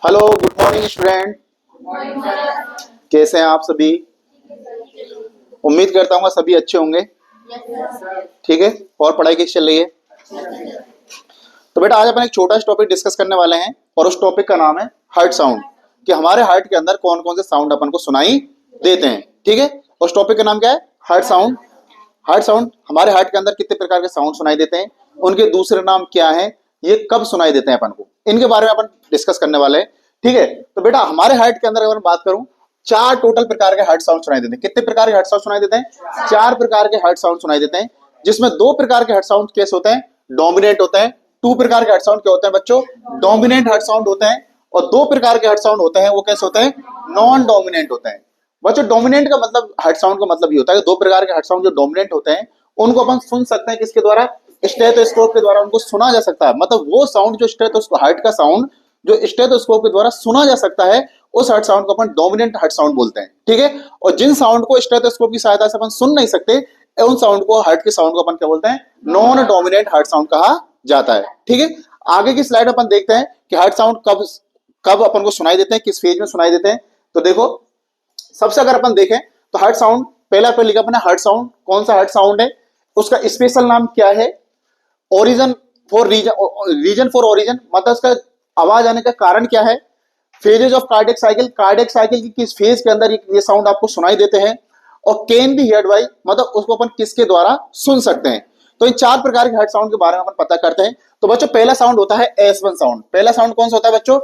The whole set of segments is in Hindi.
Hello, good morning student. कैसे हैं आप सभी? उम्मीद करता हूँ सभी अच्छे होंगे। ठीक है। और पढ़ाई कैसी चल रही है? तो बेटा आज अपन एक छोटा सा टॉपिक डिस्कस करने वाले हैं और उस टॉपिक का नाम है हार्ट साउंड। कि हमारे हार्ट के अंदर कौन कौन से साउंड अपन को सुनाई देते हैं। ठीक है। उस टॉपिक का नाम क्या है? Heart sound. हार्ट साउंड हमारे हार्ट के अंदर कितने प्रकार के साउंड सुनाई देते हैं, उनके दूसरे नाम क्या है, ये कब सुनाई देते हैं अपन को, इनके बारे में अपन डिस्कस करने वाले हैं। ठीक है। तो बेटा हमारे हार्ट के अंदर अगर मैं बात करूं, चार टोटल प्रकार के हार्ट साउंड सुनाई देते हैं। कितने प्रकार के हार्ट साउंड सुनाई देते हैं? चार प्रकार के हार्ट साउंड सुनाई देते हैं, जिसमें दो प्रकार के हार्ट साउंड कैसे होते हैं? डोमिनेंट होते हैं। टू प्रकार के हार्ट साउंड क्या होते हैं बच्चों? डोमिनेंट हार्ट साउंड होते हैं। और दो प्रकार के हार्ट साउंड होते हैं, वो कैसे होते हैं? नॉन डोमिनेंट होते हैं। बच्चों डोमिनेंट का मतलब, हार्ट साउंड का मतलब ये होता है कि दो प्रकार के हार्ट साउंड जो डोमिनेंट होते हैं उनको अपन सुन सकते हैं किसके द्वारा? स्टेथोस्कोप के द्वारा उनको सुना जा सकता है। मतलब वो साउंड जो स्टेथोस्कोप, हार्ट का साउंड जो स्टेथोस्कोप के द्वारा सुना जा सकता है, उस हार्ट साउंड को अपन डोमिनेंट हार्ट साउंड बोलते हैं। ठीक है। और जिन साउंड को स्टेथोस्कोप की सहायता से अपन सुन नहीं सकते, उन साउंड को, हार्ट के साउंड को अपन क्या बोलते हैं? नॉन डोमिनेंट हार्ट साउंड कहा जाता है। ठीक है। आगे की स्लाइड अपन देखते हैं कि हार्ट साउंड कब कब अपन को सुनाई देते हैं, किस फेज में सुनाई देते हैं। तो देखो, सबसे अगर अपन देखें तो हार्ट साउंड पहला पे लिखा अपने हार्ट साउंड, कौन सा हार्ट साउंड है, उसका स्पेशल नाम क्या है? Origin for reason for origin, मतलब उसका आवाज आने का कारण क्या है? Phases of cardiac cycle, cardiac cycle की किस फेज के अंदर ये साउंड आपको सुनाई देते हैं? और कैन बी हियर्ड बाय, मतलब उसको अपन किसके द्वारा सुन सकते हैं। तो इन चार प्रकार के हार्ट साउंड के बारे में अपन पता करते हैं। तो बच्चों पहला साउंड होता है S1 साउंड। पहला साउंड कौन सा होता है बच्चों?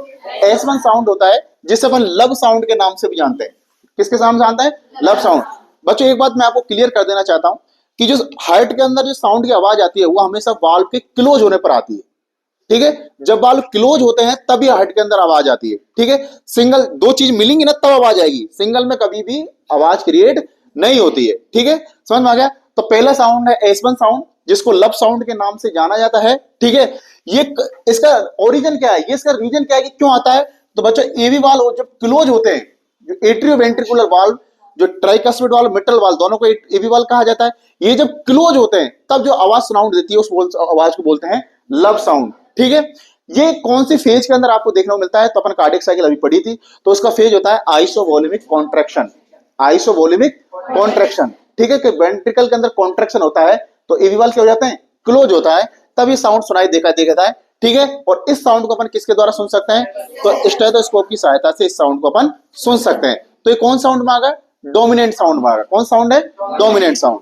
S1 साउंड होता है, जिसे अपन लव साउंड के नाम से भी जानते हैं। किसके नाम से जानते हैं? Love sound. बच्चों एक बात मैं आपको क्लियर कर देना चाहता हूं कि जो हार्ट के अंदर जो साउंड की आवाज आती है वो हमेशा वाल्व के क्लोज होने पर आती है। ठीक है। जब वाल्व क्लोज होते हैं तभी हार्ट के अंदर आवाज आती है। ठीक है। सिंगल दो चीज मिलेंगी ना तब आवाज आएगी, सिंगल में कभी भी आवाज क्रिएट नहीं होती है। ठीक है। समझ में आ गया? तो पहला साउंड है S1 साउंड, जिसको लब साउंड के नाम से जाना जाता है। ठीक है। ये इसका ओरिजिन क्या है, ये इसका रीजन क्या है कि क्यों आता है? तो बच्चों एवी वाल्व जब क्लोज होते हैं, जो एट्रियोवेंट्रिकुलर वाल्व, जो ट्राइकस्पिड वाल्व, मिट्रल वाल्व, दोनों को एवी वाल्व कहा जाता है। ये जब क्लोज होते हैं तब जो आवाज साउंड देती है उस आवाज को बोलते हैं लब साउंड। ठीक है। ये कौन सी फेज के अंदर आपको देखने को मिलता है? तो अपन कार्डियक साइकिल अभी पढ़ी थी, तो उसका फेज होता है आइसोवोल्यूमिक कॉन्ट्रैक्शन। आइसोवोल्यूमिक कॉन्ट्रैक्शन। ठीक है। कि वेंट्रिकल के अंदर कॉन्ट्रैक्शन होता है तो एवी वाल्व क्या हो जाते हैं? क्लोज होता है, तब ये साउंड सुनाई देता है। ठीक है। और इस साउंड को अपन किसके द्वारा सुन सकते हैं? तो स्टेथोस्कोप की सहायता से इस साउंड को अपन सुन सकते हैं। तो ये कौन साउंड में आ गया? डोमिनेंट साउंड में आ गया। कौन साउंड है? Dominant sound.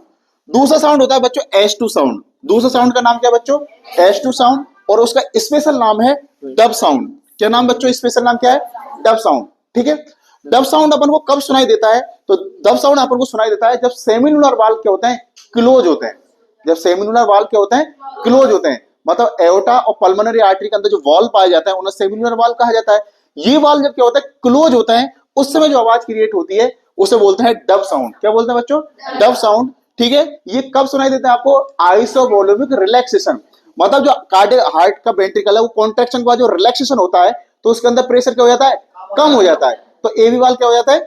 दूसरा साउंड होता है बच्चों S2 साउंड। दूसरा साउंड का नाम क्या है बच्चों? S2 sound. और उसका स्पेशल नाम है डब साउंड। क्या नाम बच्चों? स्पेशल नाम क्या है? Dub sound. ठीक है। डब साउंड अपन को कब सुनाई देता है? तो डब साउंड अपन को सुनाई देता है जब सेमिनुलर वाल्व क्या होते हैं? क्लोज होते हैं। जब सेमिनुलर वाल्व क्या होते हैं? क्लोज होते हैं। मतलब एओर्टा और पल्मोनरी आर्टरी के अंदर जो वाल्व पाया जाता है उन्हें सेमिनुलर वाल्व कहा जाता है। ये वाल्व जब क्या होता है? क्लोज होता है, उस समय जो आवाज क्रिएट होती है उसे बोलते हैं डब साउंड। क्या बोलते हैं बच्चों? Dub sound. ठीक है। ये कब सुनाई देता है आपको? आइसोवोल्यूमिक रिलैक्सेशन, मतलब जो कार्डियक हार्ट का वेंट्रिकल है वो कॉन्ट्रैक्शन के बाद जो रिलैक्सेशन होता है तो उसके अंदर प्रेशर क्या हो जाता है? कम हो जाता है। तो एवी वाल्व क्या हो जाता है?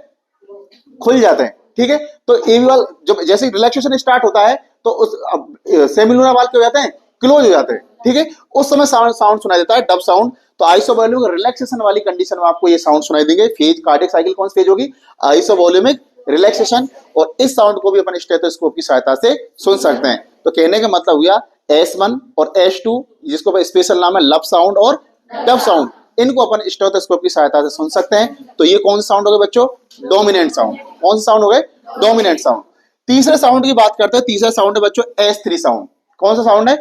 खुल जाते हैं। ठीक है। तो एवी वाल्व जब जैसे रिलैक्सेशन स्टार्ट होता है तो उस सेमिनुलर वाल्व क्या हो जाते हैं? क्लोज हो जाते हैं। ठीक है। उस समय साउंड सुनाई देता है डब साउंड। तो आइसोवोल्यूमिक रिलैक्सेशन वाली कंडीशन में आपको ये साउंड सुनाई देंगे। फेज कार्डियक साइकिल कौन सी फेज होगी? आइसोवोल्यूमिक रिलैक्सेशन। और इस साउंड को भी अपन स्टेथोस्कोप की सहायता से सुन सकते हैं। तो कहने का मतलब हुआ S1 और S2, जिसको स्पेशल नाम है लब साउंड और डब साउंड, इनको अपन स्टेथोस्कोप की सहायता से सुन सकते हैं। तो ये कौन सा साउंड हो गए बच्चों? Dominant sound. कौन सा साउंड हो गए? Dominant sound. तीसरे साउंड की बात करते हैं। तीसरा साउंड है बच्चों S3 साउंड। कौन सा साउंड है?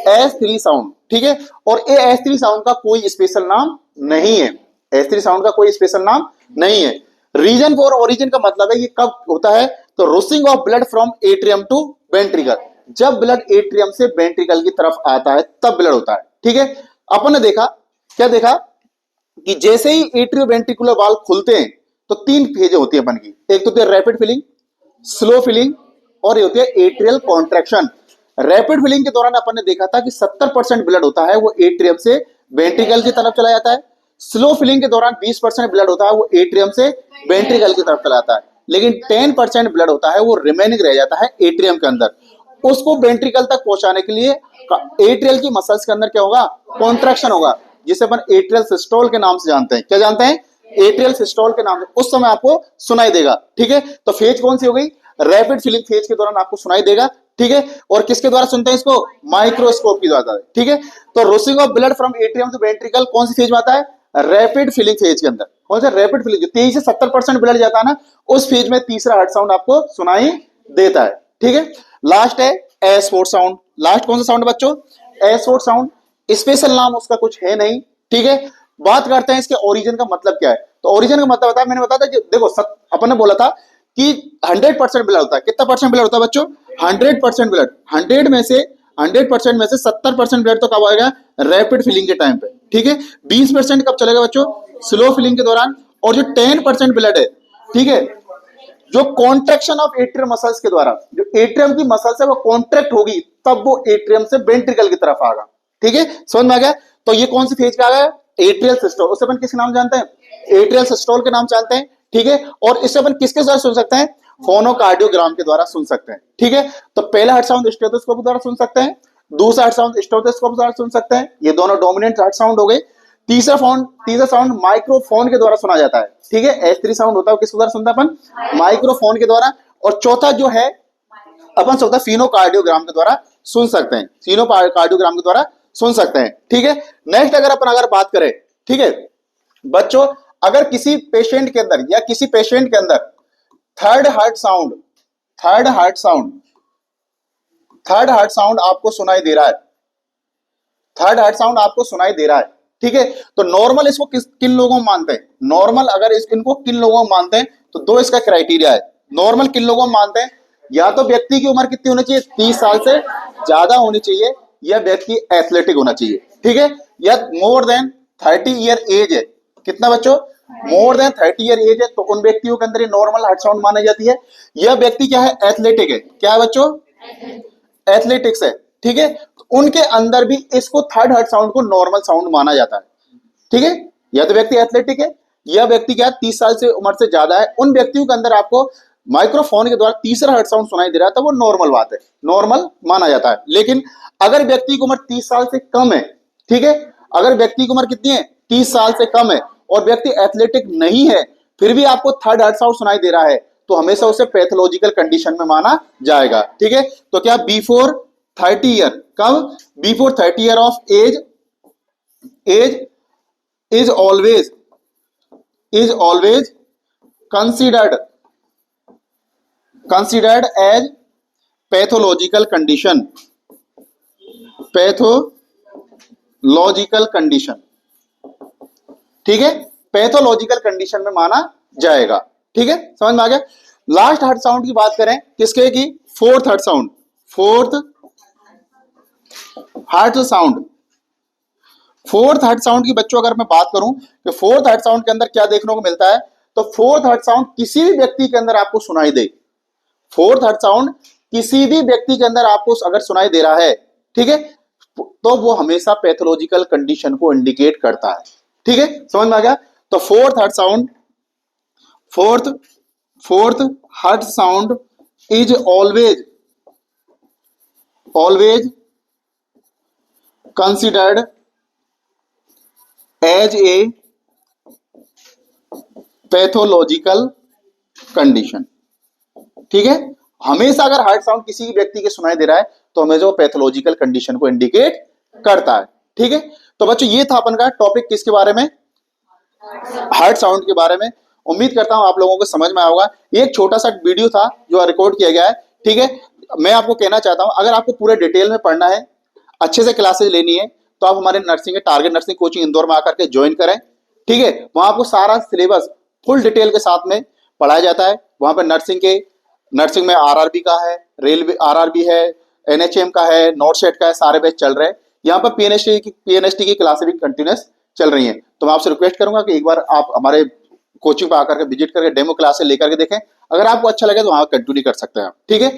S3 sound. ठीक है। और ये S3 साउंड का कोई स्पेशल नाम नहीं है। S3 साउंड का कोई स्पेशल नाम नहीं है। रीजन फॉर ओरिजिन का मतलब है ये कब होता है? तो rushing of blood from atrium to ventricle, जब ब्लड एट्रियम से वेंट्रिकल की तरफ आता है तब ब्लड होता है। ठीक है। अपन ने देखा, क्या देखा कि जैसे ही एट्रियो वेंट्रिकुलर वाल्व खुलते हैं तो तीन फेज होती है अपन की। एक तो होती है रैपिड फिलिंग, स्लो फिलिंग, और ये होती है एट्रियल कॉन्ट्रैक्शन। रैपिड फिलिंग के दौरान अपन ने देखा था कि 70% ब्लड होता है वो एट्रियम से वेंट्रिकल की तरफ चला जाता है। स्लो फिलिंग के दौरान 20% ब्लड होता है वो एट्रियम से वेंट्रिकल की तरफ चला जाता है। लेकिन 10% ब्लड होता है वो रिमेनिंग रह जाता है एट्रियम के अंदर। उसको वेंट्रिकल तक पहुंचाने के लिए एट्रियल की मसल्स के अंदर क्या होगा? कॉन्ट्रैक्शन होगा। जिसे अपन एट्रियल सिस्टोल के नाम से जानते हैं। क्या जानते हैं? एट्रियल सिस्टोल के नाम से। उस समय आपको सुनाई देगा। ठीक है, तो फेज कौन सी हो गई? रैपिड फिलिंग फेज के दौरान आपको सुनाई देगा। ठीक है, और किसके द्वारा सुनते हैं इसको? माइक्रोस्कोप की द्वारा। ठीक है, तो rushing of blood from atrium to ventricle कौन सी फेज में आता है? रैपिड फिलिंग फेज के अंदर। कौन सा? Rapid filling. जो 23 से 70% ब्लड जाता है ना, उस फेज में तीसरा हार्ट साउंड आपको सुनाई देता है। ठीक है, लास्ट है एसफोर्ड साउंड। लास्ट कौन सा साउंड बच्चों? एसफोर्ड साउंड। स्पेशल नाम उसका कुछ है नहीं। ठीक है, बात करते हैं इसके ओरिजिन का मतलब क्या है। तो ओरिजिन का मतलब बताया, मैंने बताया था कि देखो अपन ने बोला था कि 100% ब्लड होता है। कितना परसेंट ब्लड होता है बच्चों? 100% ब्लड। 100% में से 70% ब्लड तो कब आएगा? रैपिड फिलिंग के टाइम पे। ठीक है, 20% कब चलेगा बच्चों? स्लो फिलिंग के दौरान। और जो 10% ब्लड है, ठीक है, जो कॉन्ट्रैक्शन ऑफ एट्रियम मसल्स के द्वारा, जो एट्रियम की मसल्स है वो कॉन्ट्रैक्ट होगी, तब वो एट्रियम से वेंट्रिकल की तरफ आएगा। ठीक है, समझ में आ गया? तो ये कौन सी फेज का आ गया? Atrial systole. उसे अपन किस नाम जानते हैं? एट्रियल सिस्टोल के नाम जानते हैं। ठीक है, और इसे अपन किसके द्वारा सुन सकते हैं? फोनोकार्डियोग्राम के द्वारा सुन सकते हैं। ठीक है, तो पहला हार्ट साउंड स्टेथोस्कोप द्वारा सुन सकते हैं, दूसरा हार्ट साउंड स्टेथोस्कोप द्वारा सुन सकते हैं। ये दोनों डोमिनेंट हार्ट साउंड हो गए। तीसरा साउंड माइक्रोफोन के द्वारा सुना जाता है। ठीक है, S3 साउंड होता है, किसके द्वारा सुनता है अपन? माइक्रोफोन के द्वारा। और चौथा जो है अपन सकता है फिनोकार्डियोग्राम के द्वारा सुन सकते हैं। फिनोकार्डियोग्राम के द्वारा सुन सकते हैं। ठीक है, नेक्स्ट अगर बात करें, ठीक है बच्चों, अगर किसी पेशेंट के अंदर थर्ड हार्ट साउंड आपको सुनाई दे रहा है। ठीक है, तो नॉर्मल इसको किन लोगों में मानते हैं? नॉर्मल अगर इनको किन लोगों में मानते हैं, तो दो इसका क्राइटेरिया है। नॉर्मल किन लोगों में मानते हैं? या तो व्यक्ति की उम्र कितनी होनी चाहिए? 30 साल से ज्यादा होनी चाहिए, या व्यक्ति एथलेटिक होना चाहिए। ठीक है, या मोर देन 30 ईयर एज है। कितना बच्चों? मोर देन 30 ईयर एज है, तो उन व्यक्तियों के अंदर नॉर्मल हार्ट साउंड मानी जाती है। यह व्यक्ति क्या है? एथलेटिक है। क्या है बच्चों? एथलेटिक्स है। ठीक है, तो उनके अंदर भी इसको थर्ड हार्ट साउंड को नॉर्मल साउंड माना जाता है। ठीक है, या तो व्यक्ति एथलेटिक है, या व्यक्ति क्या 30 साल से उम्र से ज्यादा है, उन व्यक्तियों के अंदर आपको माइक्रोफोन के द्वारा तीसरा हार्ट साउंड सुनाई दे रहा है, तो वो नॉर्मल बात है, नॉर्मल माना जाता है। लेकिन अगर व्यक्ति की उम्र 30 साल से कम है, ठीक है, अगर व्यक्ति की उम्र कितनी है? 30 साल से कम है, और व्यक्ति एथलेटिक नहीं है, फिर भी आपको थर्ड हार्ट साउंड सुनाई दे रहा है, तो हमेशा उसे पैथोलॉजिकल कंडीशन में माना जाएगा। ठीक है, तो क्या बिफोर 30 ईयर, कब? Before 30 year of age is always considered as pathological condition। ठीक है, पैथोलॉजिकल कंडीशन में माना जाएगा। ठीक है, समझ में आ गया? लास्ट हार्ट साउंड की बात करें, किसके की? फोर्थ हार्ट साउंड की बच्चों अगर मैं बात करूं कि फोर्थ हार्ट साउंड के अंदर क्या देखने को मिलता है, तो फोर्थ हार्ट साउंड किसी भी व्यक्ति के अंदर आपको सुनाई दे, फोर्थ हार्ट साउंड किसी भी व्यक्ति के अंदर आपको अगर सुनाई दे रहा है, ठीक है, तो वो हमेशा पैथोलॉजिकल कंडीशन को इंडिकेट करता है। ठीक है, समझ में आ गया? तो fourth heart sound is always considered as a pathological condition. ठीक है, हमेशा अगर हार्ट साउंड किसी व्यक्ति के सुनाई दे रहा है, तो हमें जो पैथोलॉजिकल कंडीशन को इंडिकेट करता है। ठीक है, तो बच्चों ये था अपन का टॉपिक, किसके बारे में? हार्ट साउंड के बारे में। उम्मीद करता हूं आप लोगों को समझ में आया होगा। ये एक छोटा सा वीडियो था जो रिकॉर्ड किया गया है। ठीक है, मैं आपको कहना चाहता हूं, अगर आपको पूरे डिटेल में पढ़ना है, अच्छे से क्लासेज लेनी है, तो आप हमारे नर्सिंग के टारगेट नर्सिंग कोचिंग इंदौर में आकर के ज्वाइन करें। ठीक है, वहां आपको सारा सिलेबस फुल डिटेल के साथ में पढ़ाया जाता है। वहां पर नर्सिंग में आरआरबी का है, रेलवे आरआरबी है, एनएचएम का है, नॉट सेट का है, सारे बैच चल रहे हैं। यहाँ पर पीएनएसटी की क्लासेस भी कंटिन्यूस चल रही हैं। तो मैं आपसे रिक्वेस्ट करूंगा कि एक बार आप हमारे कोचिंग पर आकर के विजिट करके डेमो क्लासेस लेकर के देखें। अगर आपको अच्छा लगे तो वहां कंटिन्यू कर सकते हैं। ठीक है,